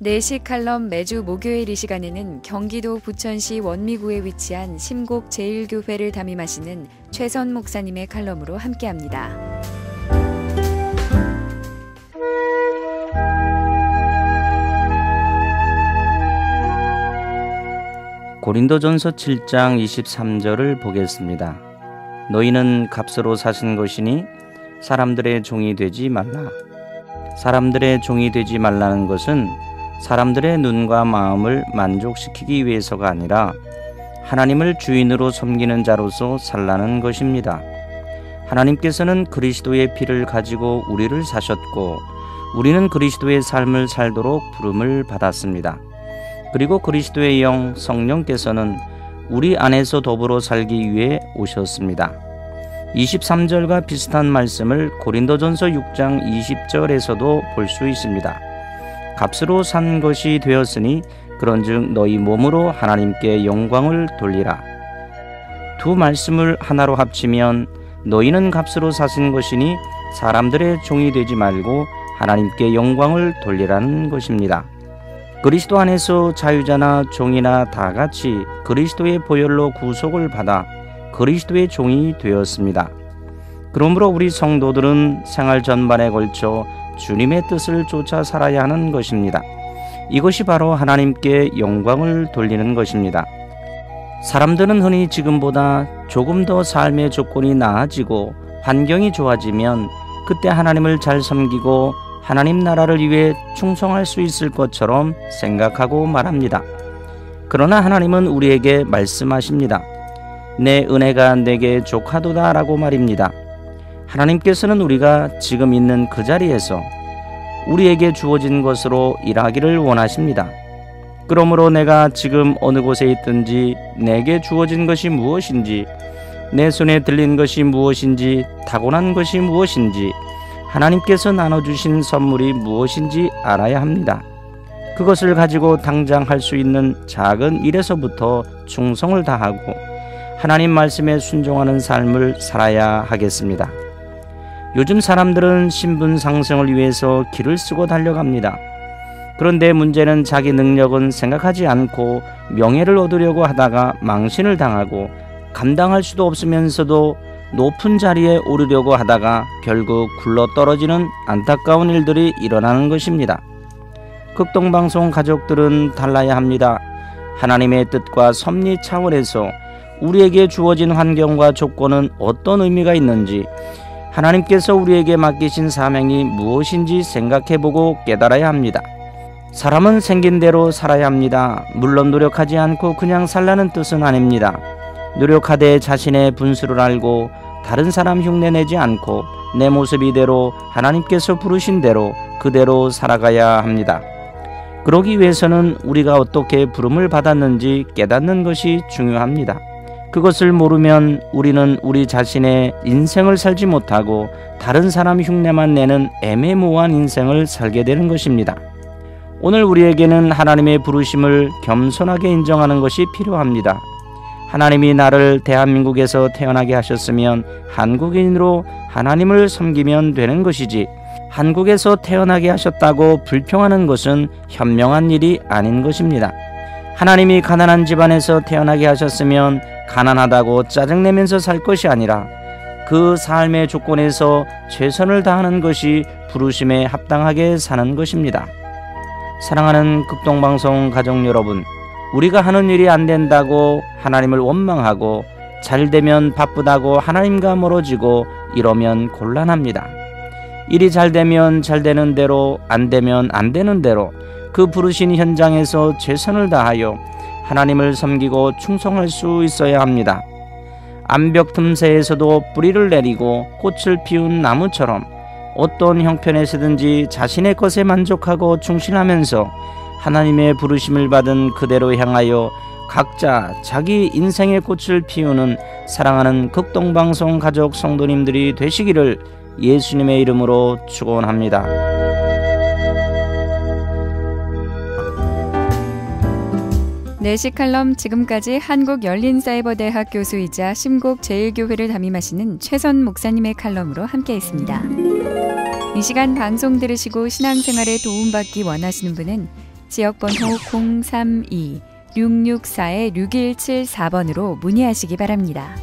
내시 칼럼 매주 목요일 이 시간에는 경기도 부천시 원미구에 위치한 심곡 제1교회를 담임하시는 최선 목사님의 칼럼으로 함께합니다. 고린도전서 7장 23절을 보겠습니다. 너희는 값으로 사신 것이니 사람들의 종이 되지 말라. 사람들의 종이 되지 말라는 것은 사람들의 눈과 마음을 만족시키기 위해서가 아니라 하나님을 주인으로 섬기는 자로서 살라는 것입니다. 하나님께서는 그리스도의 피를 가지고 우리를 사셨고 우리는 그리스도의 삶을 살도록 부름을 받았습니다. 그리고 그리스도의 영 성령께서는 우리 안에서 더불어 살기 위해 오셨습니다. 23절과 비슷한 말씀을 고린도전서 6장 20절에서도 볼 수 있습니다. 값으로 산 것이 되었으니 그런즉 너희 몸으로 하나님께 영광을 돌리라. 두 말씀을 하나로 합치면 너희는 값으로 사신 것이니 사람들의 종이 되지 말고 하나님께 영광을 돌리라는 것입니다. 그리스도 안에서 자유자나 종이나 다 같이 그리스도의 보혈로 구속을 받아 그리스도의 종이 되었습니다. 그러므로 우리 성도들은 생활 전반에 걸쳐 주님의 뜻을 쫓아 살아야 하는 것입니다. 이것이 바로 하나님께 영광을 돌리는 것입니다. 사람들은 흔히 지금보다 조금 더 삶의 조건이 나아지고 환경이 좋아지면 그때 하나님을 잘 섬기고 하나님 나라를 위해 충성할 수 있을 것처럼 생각하고 말합니다. 그러나 하나님은 우리에게 말씀하십니다. 내 은혜가 내게 족하도다 라고 말입니다. 하나님께서는 우리가 지금 있는 그 자리에서 우리에게 주어진 것으로 일하기를 원하십니다. 그러므로 내가 지금 어느 곳에 있든지 내게 주어진 것이 무엇인지, 내 손에 들린 것이 무엇인지, 타고난 것이 무엇인지, 하나님께서 나눠주신 선물이 무엇인지 알아야 합니다. 그것을 가지고 당장 할 수 있는 작은 일에서부터 충성을 다하고 하나님 말씀에 순종하는 삶을 살아야 하겠습니다. 요즘 사람들은 신분 상승을 위해서 길을 쓰고 달려갑니다. 그런데 문제는 자기 능력은 생각하지 않고 명예를 얻으려고 하다가 망신을 당하고 감당할 수도 없으면서도 높은 자리에 오르려고 하다가 결국 굴러떨어지는 안타까운 일들이 일어나는 것입니다. 극동방송 가족들은 달라야 합니다. 하나님의 뜻과 섭리 차원에서 우리에게 주어진 환경과 조건은 어떤 의미가 있는지, 하나님께서 우리에게 맡기신 사명이 무엇인지 생각해보고 깨달아야 합니다. 사람은 생긴 대로 살아야 합니다. 물론 노력하지 않고 그냥 살라는 뜻은 아닙니다. 노력하되 자신의 분수를 알고 다른 사람 흉내내지 않고 내 모습 이대로 하나님께서 부르신 대로 그대로 살아가야 합니다. 그러기 위해서는 우리가 어떻게 부름을 받았는지 깨닫는 것이 중요합니다. 그것을 모르면 우리는 우리 자신의 인생을 살지 못하고 다른 사람 흉내만 내는 애매모호한 인생을 살게 되는 것입니다. 오늘 우리에게는 하나님의 부르심을 겸손하게 인정하는 것이 필요합니다. 하나님이 나를 대한민국에서 태어나게 하셨으면 한국인으로 하나님을 섬기면 되는 것이지, 한국에서 태어나게 하셨다고 불평하는 것은 현명한 일이 아닌 것입니다. 하나님이 가난한 집안에서 태어나게 하셨으면 가난하다고 짜증내면서 살 것이 아니라 그 삶의 조건에서 최선을 다하는 것이 부르심에 합당하게 사는 것입니다. 사랑하는 극동방송 가족 여러분, 우리가 하는 일이 안 된다고 하나님을 원망하고 잘 되면 바쁘다고 하나님과 멀어지고 이러면 곤란합니다. 일이 잘 되면 잘 되는 대로, 안 되면 안 되는 대로 그 부르신 현장에서 최선을 다하여 하나님을 섬기고 충성할 수 있어야 합니다. 암벽 틈새에서도 뿌리를 내리고 꽃을 피운 나무처럼 어떤 형편에서든지 자신의 것에 만족하고 충실하면서 하나님의 부르심을 받은 그대로 향하여 각자 자기 인생의 꽃을 피우는 사랑하는 극동방송 가족 성도님들이 되시기를 예수님의 이름으로 축원합니다. 내시 칼럼, 지금까지 한국열린사이버대학 교수이자 심곡 제1교회를 담임하시는 최선 목사님의 칼럼으로 함께했습니다. 이 시간 방송 들으시고 신앙생활에 도움받기 원하시는 분은 지역번호 032-664-6174번으로 문의하시기 바랍니다.